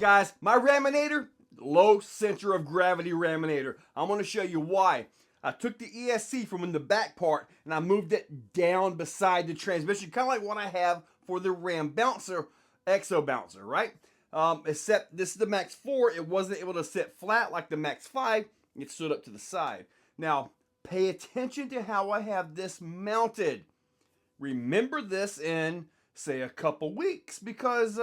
guys, my Raminator, low center of gravity Raminator. I'm going to show you why. I took the ESC from in the back part and I moved it down beside the transmission, kind of like what I have for the Ram Bouncer, Exo Bouncer, right? Except this is the Max 4. It wasn't able to sit flat like the Max 5. It stood up to the side. Now, pay attention to how I have this mounted. Remember this in, say, a couple weeks because,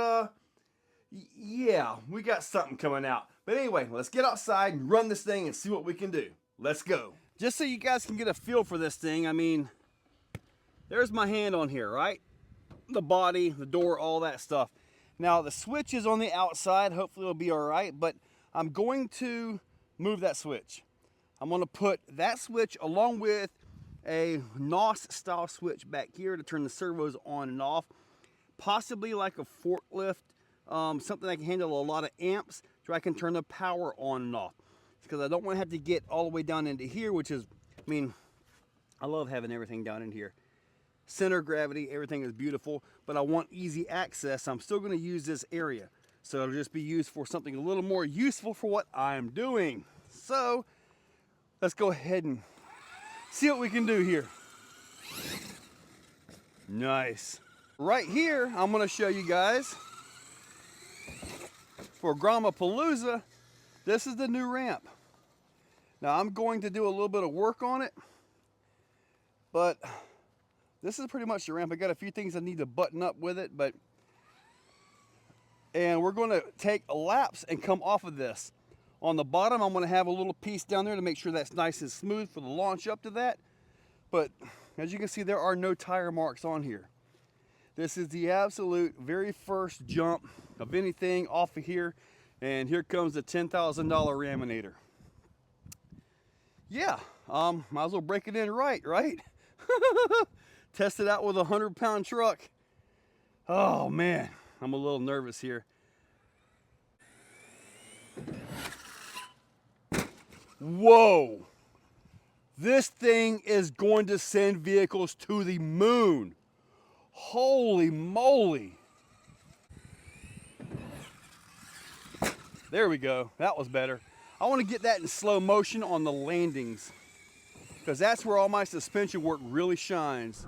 yeah, we got something coming out. But anyway, let's get outside and run this thing and see what we can do. Let's go. Just so you guys can get a feel for this thing, I mean, there's my hand on here, right? The body, the door, all that stuff. Now, the switch is on the outside. Hopefully it'll be all right, but I'm going to move that switch. I'm going to put that switch along with a NOS style switch back here to turn the servos on and off. Possibly like a forklift, something that can handle a lot of amps so I can turn the power on and off. Because I don't want to have to get all the way down into here, which is, I mean, I love having everything down in here. Center of gravity, everything is beautiful, but I want easy access. I'm still going to use this area. So it'll just be used for something a little more useful for what I'm doing. So let's go ahead and see what we can do here. Nice. Right here, I'm going to show you guys for Gramapalooza, this is the new ramp. Now I'm going to do a little bit of work on it, but this is pretty much the ramp. I got a few things I need to button up with it, and we're going to take laps and come off of this. On the bottom, I'm going to have a little piece down there to make sure that's nice and smooth for the launch up to that. But as you can see, there are no tire marks on here. This is the absolute very first jump of anything off of here. And here comes the $10,000 Raminator. Yeah, might as well break it in right? Test it out with a 100-pound truck. Oh man, I'm a little nervous here. Whoa, this thing is going to send vehicles to the moon. Holy moly. There we go, that was better. I want to get that in slow motion on the landings, because that's where all my suspension work really shines.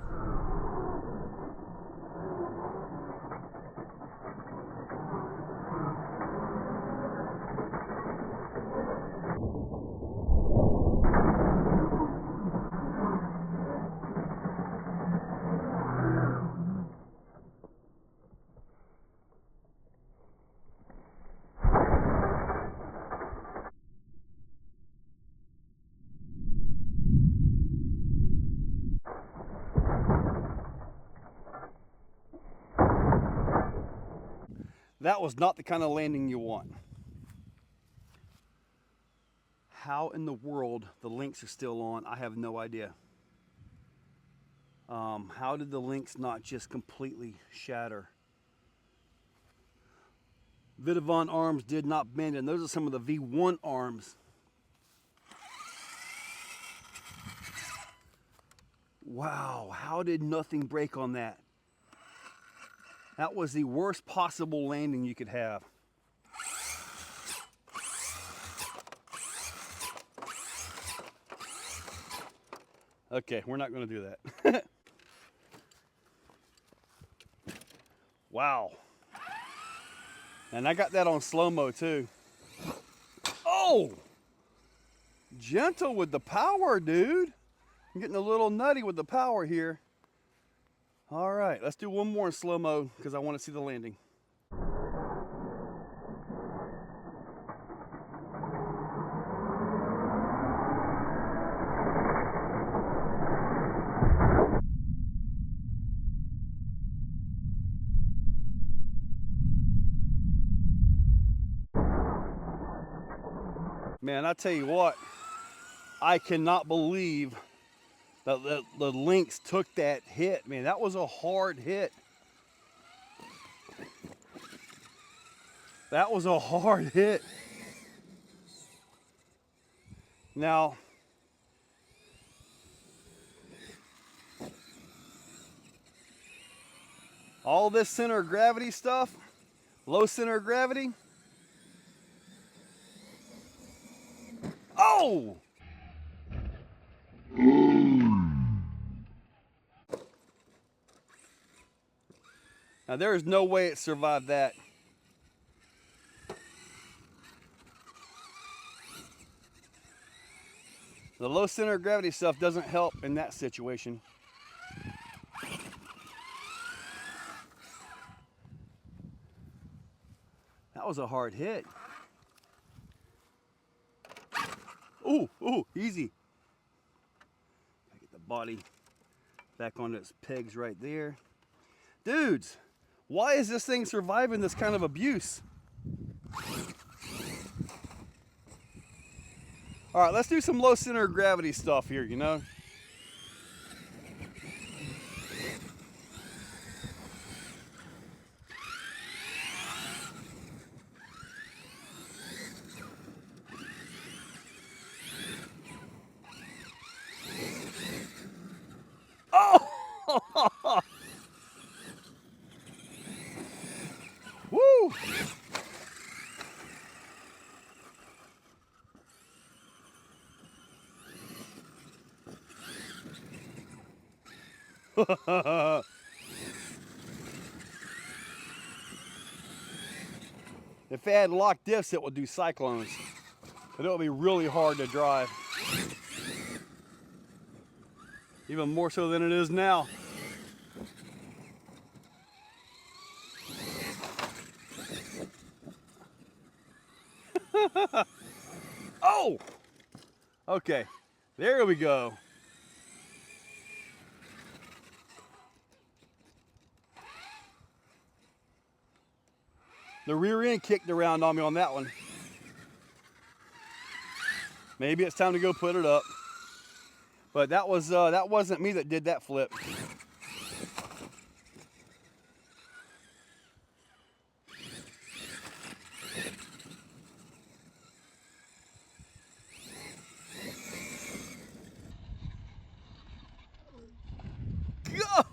That was not the kind of landing you want. How in the world the links are still on, I have no idea. How did the links not just completely shatter? Vidavon arms did not bend, and those are some of the V1 arms. Wow, how did nothing break on that? That was the worst possible landing you could have. Okay, we're not going to do that. Wow. And I got that on slow-mo too. Oh! Gentle with the power, dude. I'm getting a little nutty with the power here. All right, let's do one more in slow-mo because I want to see the landing. Man, I tell you what, I cannot believe the links took that hit. Man, that was a hard hit. That was a hard hit. Now, all this center of gravity stuff, low center of gravity, Oh! Now there is no way it survived that. The low center of gravity stuff doesn't help in that situation. That was a hard hit. Ooh, ooh, easy. Get the body back on its pegs right there. Dudes, why is this thing surviving this kind of abuse? All right, let's do some low center of gravity stuff here, you know? Oh! Woo! If it had locked diffs, it would do cyclones. But it would be really hard to drive. Even more so than it is now. Oh! Okay, there we go. The rear end kicked around on me on that one. Maybe it's time to go put it up. But that wasn't me that did that flip.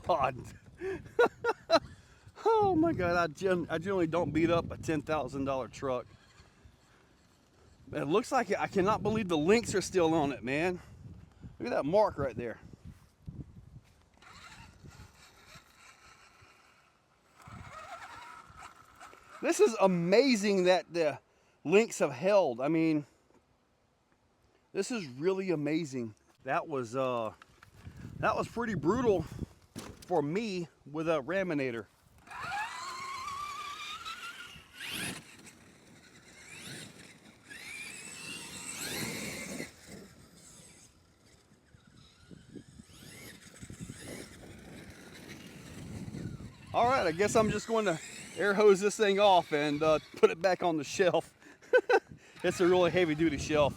God! Oh my God, I generally don't beat up a $10,000 truck. It looks like it. I cannot believe the links are still on it, man. Look at that mark right there. This is amazing that the links have held. I mean, this is really amazing. That was pretty brutal for me with a Raminator. All right, I guess I'm just going to air hose this thing off and put it back on the shelf. It's a really heavy duty shelf.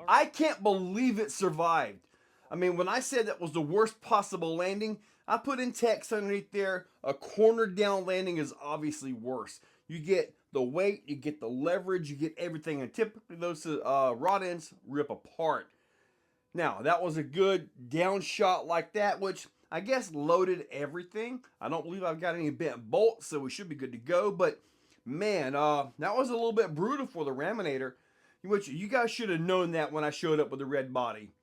I can't believe it survived. I mean, when I said that was the worst possible landing, I put in text underneath there. A corner down landing is obviously worse. You get the weight, you get the leverage, you get everything, and typically those rod ends rip apart. Now, that was a good down shot like that, which I guess loaded everything. I don't believe I've got any bent bolts, so we should be good to go. But man, that was a little bit brutal for the Raminator, which you guys should have known that when I showed up with the red body.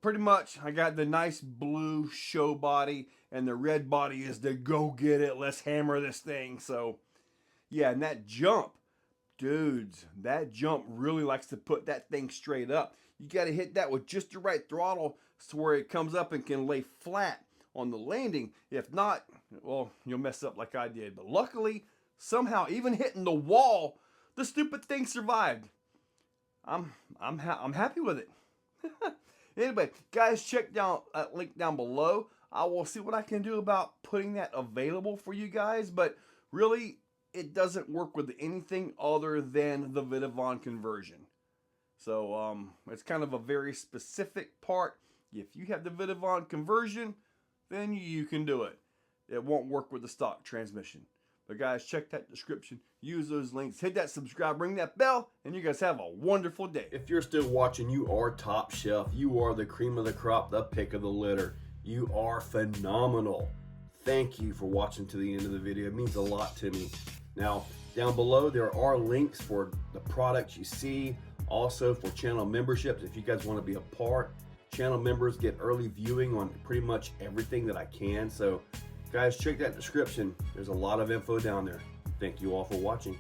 Pretty much, I got the nice blue show body, and the red body is the go get it, let's hammer this thing. So, yeah, and that jump, dudes, that jump really likes to put that thing straight up. You got to hit that with just the right throttle to where it comes up and can lay flat on the landing. If not, well, you'll mess up like I did. But luckily, somehow, even hitting the wall, the stupid thing survived. I'm happy with it. Anyway, guys, check down that link down below. I will see what I can do about putting that available for you guys. But really, it doesn't work with anything other than the Vidavon conversion. So it's kind of a very specific part. If you have the Vidavon conversion, then you can do it. It won't work with the stock transmission. But guys, check that description, use those links, hit that subscribe, ring that bell, and you guys have a wonderful day. If you're still watching, you are top shelf. You are the cream of the crop, the pick of the litter. You are phenomenal. Thank you for watching to the end of the video. It means a lot to me. Now, down below, there are links for the products you see, also for channel memberships. If you guys want to be a part, channel members get early viewing on pretty much everything that I can. So guys, check that description. There's a lot of info down there. Thank you all for watching.